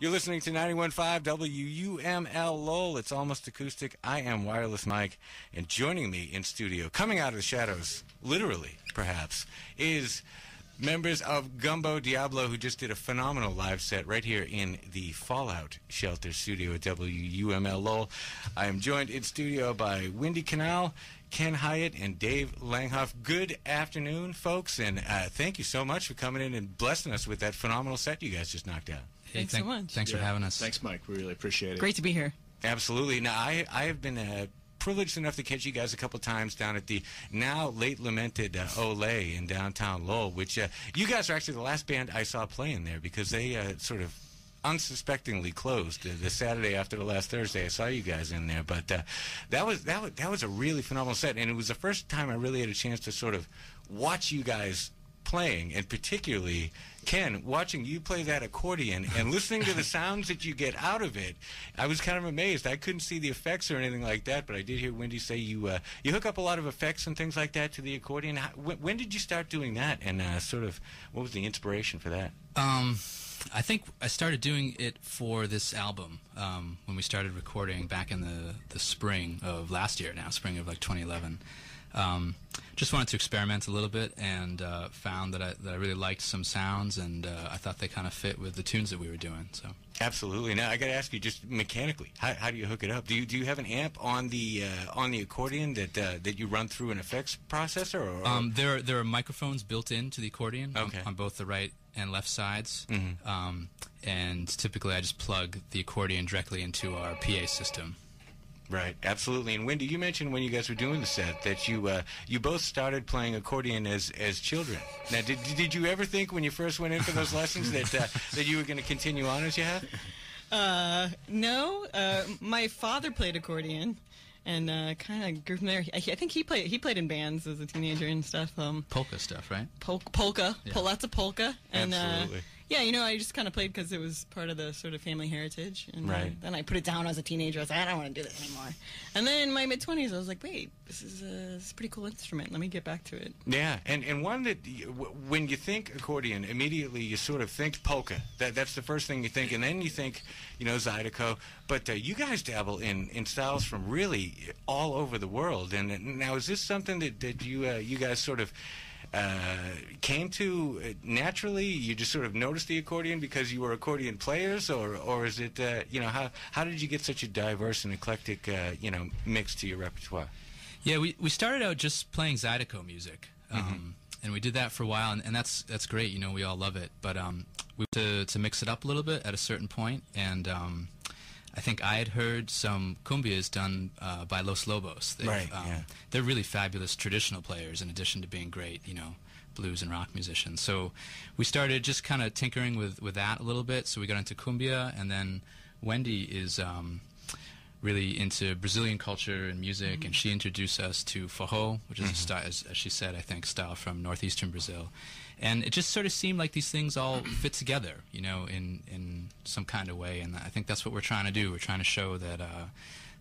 You're listening to 91.5 WUML Lowell. It's almost acoustic. I am Wireless Mike, and joining me in studio, coming out of the shadows, literally, perhaps, is members of Gumbo Diablo, who just did a phenomenal live set right here in the Fallout Shelter studio at WUML Lowell. I am joined in studio by Wendy Kinal, Ken Hiatt, and Dave Langhoff. Good afternoon, folks, and thank you so much for coming in and blessing us with that phenomenal set you guys just knocked out. Hey, thanks so much. Thanks for having us. Thanks, Mike. We really appreciate it. Great to be here. Absolutely. Now, I have been privileged enough to catch you guys a couple times down at the now late lamented Olay in downtown Lowell, which you guys are actually the last band I saw playing there, because they sort of unsuspectingly closed the Saturday after the last Thursday. I saw you guys in there, but that was a really phenomenal set, and it was the first time I really had a chance to sort of watch you guys playing, and particularly Ken, watching you play that accordion and listening to the sounds that you get out of it. I was kind of amazed. I couldn't see the effects or anything like that, but I did hear Wendy say you hook up a lot of effects and things like that to the accordion. When did you start doing that, and sort of what was the inspiration for that? I think I started doing it for this album when we started recording back in the spring of last year, spring of like 2011. Just wanted to experiment a little bit, and found that I really liked some sounds, and I thought they kind of fit with the tunes that we were doing. So absolutely. Now I got to ask you, just mechanically, how do you hook it up? Do you have an amp on the accordion that you run through an effects processor? Or? There are microphones built into the accordion on both the right and left sides, and typically I just plug the accordion directly into our PA system. Right, absolutely. And Wendy, you mentioned when you guys were doing the set that you both started playing accordion as children. Now, did you ever think when you first went in for those lessons that you were going to continue on as you have? No. My father played accordion, and kind of grew from there. I think he played in bands as a teenager and stuff. Polka stuff, right? Polka, yeah. Lots of polka, and absolutely. Yeah, I just kind of played because it was part of the sort of family heritage. And right. Then I put it down as a teenager. I was like, I don't want to do this anymore. And then in my mid-20s, I was like, wait, this is a pretty cool instrument. Let me get back to it. Yeah, and one that, when you think accordion, immediately you sort of think polka. That's the first thing you think, and then you think, Zydeco. But you guys dabble in styles from really all over the world. And now, is this something that you guys sort of came to naturally? You just sort of noticed the accordion because you were accordion players, or is it how did you get such a diverse and eclectic mix to your repertoire? Yeah, we started out just playing Zydeco music, and we did that for a while, and that's great. We all love it, but we to mix it up a little bit at a certain point, and I think I had heard some cumbias done by Los Lobos. Right, yeah. They're really fabulous traditional players, in addition to being great, blues and rock musicians. So we started just kind of tinkering with that a little bit. So we got into cumbia, and then Wendy is really into Brazilian culture and music, and she introduced us to forró, which is a style, as she said, I think, style from northeastern Brazil. And it just sort of seemed like these things all fit together, in some kind of way. And I think that's what we're trying to do. We're trying to show that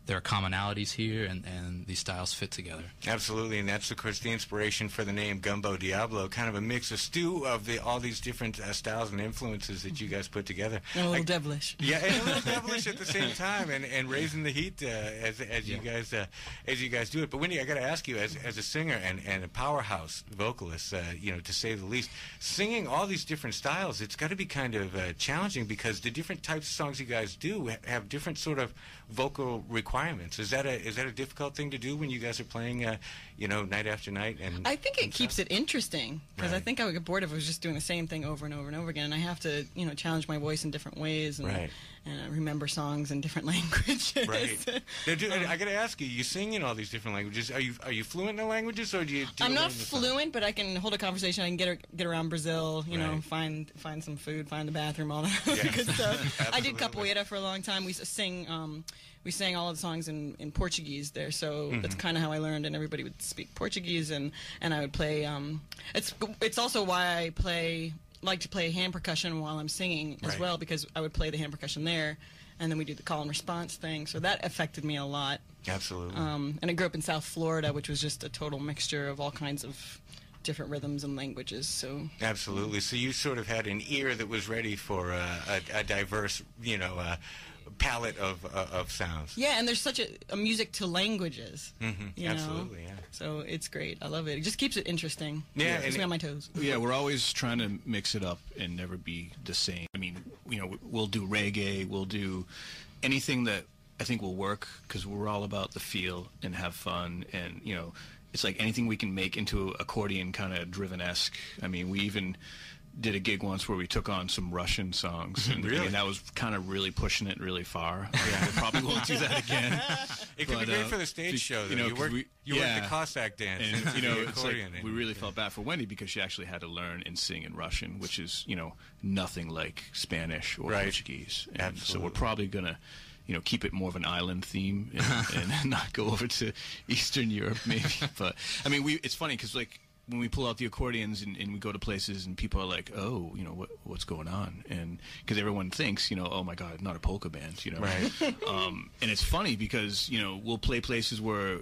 there are commonalities here, and these styles fit together. Absolutely, and that's, of course, the inspiration for the name Gumbo Diablo, kind of a mix, a stew of all these different styles and influences that you guys put together. And a little devilish. Yeah, and a little devilish at the same time, and raising the heat as you guys do it. But Wendy, I got to ask you, as a singer and a powerhouse vocalist, to say the least, singing all these different styles, it's got to be kind of challenging, because the different types of songs you guys do have different sort of vocal requirements. Is that a difficult thing to do when you guys are playing, night after night? And I think it keeps it interesting, because right. I think I would get bored if I was just doing the same thing over and over and over again. And I have to, challenge my voice in different ways, and, right. and remember songs in different languages. Right. I got to ask you. You sing in all these different languages. Are you fluent in the languages, or do you? I'm not fluent, but I can hold a conversation. I can get around Brazil. Right. Find some food, find the bathroom, all that Yeah. good stuff. I did capoeira for a long time. We sang all of the songs in Portuguese there, so that's kind of how I learned. And everybody would speak Portuguese, and I would play. It's also why I like to play hand percussion while I'm singing as right. well, because I would play the hand percussion there, and then we do the call and response thing. So that affected me a lot. Absolutely. And I grew up in South Florida, which was just a total mixture of all kinds of different rhythms and languages. So absolutely. So you sort of had an ear that was ready for a diverse, palette of sounds. Yeah, and there's such a music to languages. Absolutely, yeah. So it's great. I love it. It just keeps it interesting. Yeah, keeps me on my toes. Yeah, we're always trying to mix it up and never be the same. I mean, we'll do reggae, we'll do anything that I think will work, because we're all about the feel and have fun, and it's like anything we can make into accordion kind of driven-esque. I mean, we even did a gig once where we took on some Russian songs, and, really? And that was kind of really pushing it really far. Yeah, we probably won't do that again. It could be great for the stage show, though. You worked the Cossack dance. And the it's like we really felt bad for Wendy, because she actually had to learn and sing in Russian, which is nothing like Spanish or Portuguese. And absolutely. So we're probably gonna keep it more of an island theme and not go over to Eastern Europe, maybe. But I mean, it's funny because like when we pull out the accordions and we go to places and people are like, oh, what's going on? And because everyone thinks, oh my God, not a polka band, Right. And it's funny because we'll play places where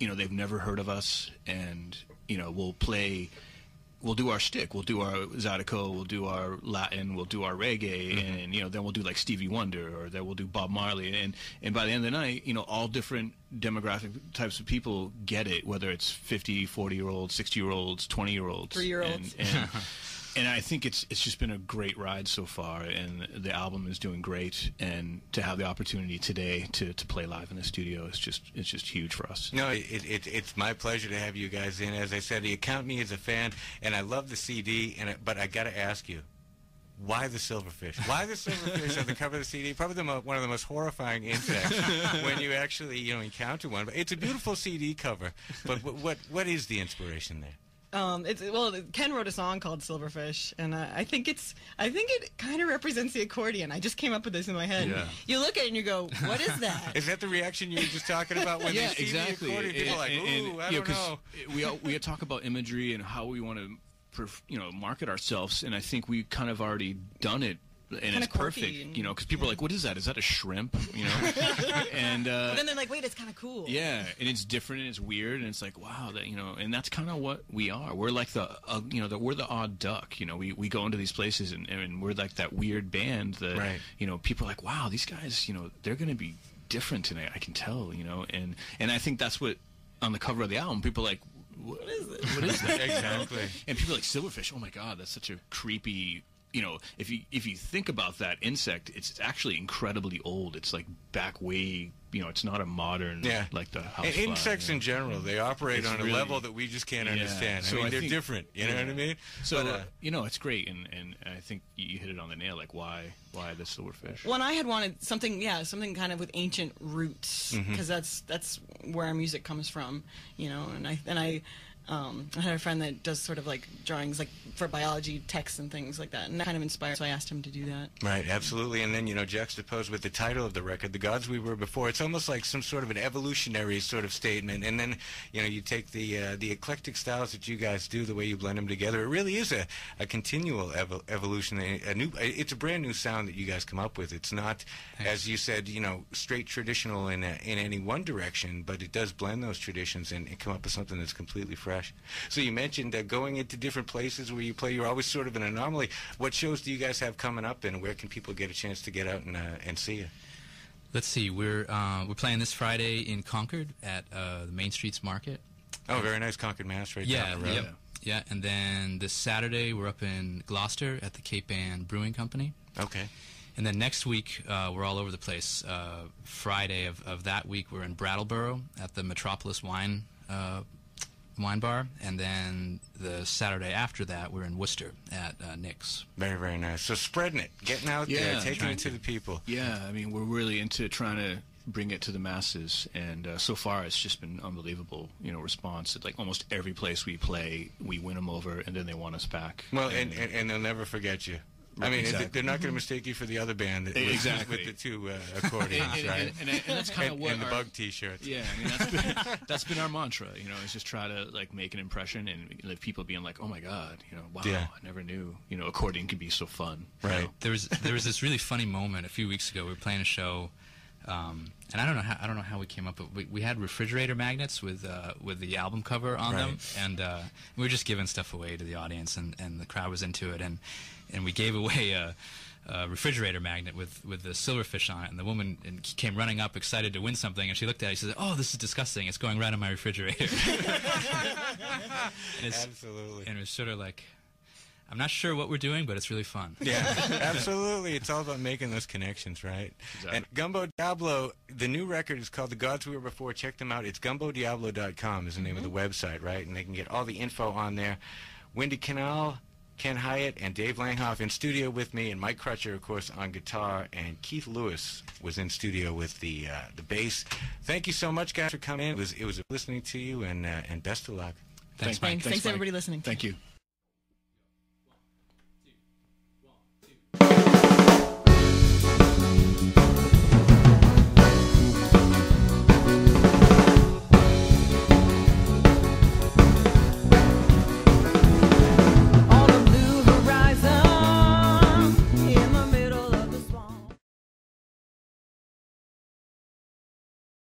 they've never heard of us, and we'll do our shtick. We'll do our Zydeco, we'll do our Latin, we'll do our reggae, and then we'll do like Stevie Wonder, or then we'll do Bob Marley, and by the end of the night, all different demographic types of people get it, whether it's 50, 40-year-olds, 60-year-olds, 20-year-olds, 3-year-olds. And I think it's just been a great ride so far, and the album is doing great, and to have the opportunity today to play live in the studio is just huge for us. No, it's my pleasure to have you guys in. As I said, you count me as a fan, and I love the CD. But I got to ask you, why the silverfish? Why the silverfish on the cover of the CD? Probably one of the most horrifying insects when you actually encounter one. But it's a beautiful CD cover. But what is the inspiration there? Ken wrote a song called Silverfish, and I think it kind of represents the accordion. I just came up with this in my head. Yeah. You look at it and you go, what is that? Is that the reaction you were just talking about when yeah, they see exactly. the accordion? People are like, ooh, I don't know. We talk about imagery and how we want to market ourselves, and I think we kind of already done it. And kinda it's perfect, quirky because people are like, what is that? Is that a shrimp? And but then they're like, wait, it's kind of cool. Yeah, and it's different and it's weird, and it's like, wow, that and that's kind of what we are. We're like we're the odd duck. We go into these places and we're like that weird band that right. People are like, wow, these guys, they're going to be different tonight. I can tell, and I think that's what on the cover of the album, people are like, what is this? What is that? Exactly. And people are like, silverfish. Oh my God, that's such a creepy. If you think about that insect, it's actually incredibly old. It's like back way, it's not a modern, like the housefly. And insects in general, they operate on a level that we just can't understand. So I mean, they're different. You know what I mean? So, but, it's great, and I think you hit it on the nail. Like, why the silverfish? Well, I had wanted something kind of with ancient roots, because that's where our music comes from, and I had a friend that does sort of like drawings like for biology texts and things like that, and that kind of inspired, so I asked him to do that. Right, absolutely. And then, juxtaposed with the title of the record, The Gods We Were Before, it's almost like some sort of an evolutionary sort of statement. And then, you take the eclectic styles that you guys do, the way you blend them together. It really is a continual evolution. It's a brand new sound that you guys come up with. It's not, as you said, straight traditional in any one direction, but it does blend those traditions and come up with something that's completely fresh. So you mentioned going into different places where you play. You're always sort of an anomaly. What shows do you guys have coming up, and where can people get a chance to get out and see you? Let's see. We're playing this Friday in Concord at the Main Streets Market. Oh, very nice. Concord, Mass, right down the road. Yeah, and then this Saturday we're up in Gloucester at the Cape Ann Brewing Company. Okay. And then next week we're all over the place. Friday of that week we're in Brattleboro at the Metropolis Wine Bar, and then the Saturday after that we're in Worcester at Nick's. Very, very nice. So spreading it, getting out there, taking it to the people. Yeah, I mean, we're really into trying to bring it to the masses, and so far it's just been unbelievable, response. At like almost every place we play, we win them over, and then they want us back. Well, and they'll never forget you. I mean, they're not going to mistake you for the other band with the two accordions, right? And that's kind of what and the bug T-shirts. Yeah, I mean, that's been our mantra. Is just try to like make an impression and let people being like, oh my God, wow, I never knew, accordion could be so fun. Right. There was this really funny moment a few weeks ago. We were playing a show And I don't know how we came up, but we had refrigerator magnets with the album cover on them, and we were just giving stuff away to the audience, and the crowd was into it, and we gave away a refrigerator magnet with the silverfish on it, and the woman came running up excited to win something, and she looked at it and she said, "Oh, this is disgusting, it's going right on my refrigerator." Absolutely. And it was sort of like, I'm not sure what we're doing, but it's really fun. Yeah, absolutely. It's all about making those connections, right? Exactly. And Gumbo Diablo, the new record is called The Gods We Were Before. Check them out. It's gumbodiablo.com is the name of the website, right? And they can get all the info on there. Wendy Kinal, Ken Hiatt, and Dave Langhoff in studio with me, and Mike Crutcher, of course, on guitar, and Keith Lewis was in studio with the bass. Thank you so much, guys, for coming in. It was listening to you, and best of luck. Thanks, Mike. Thanks everybody listening. Thank you.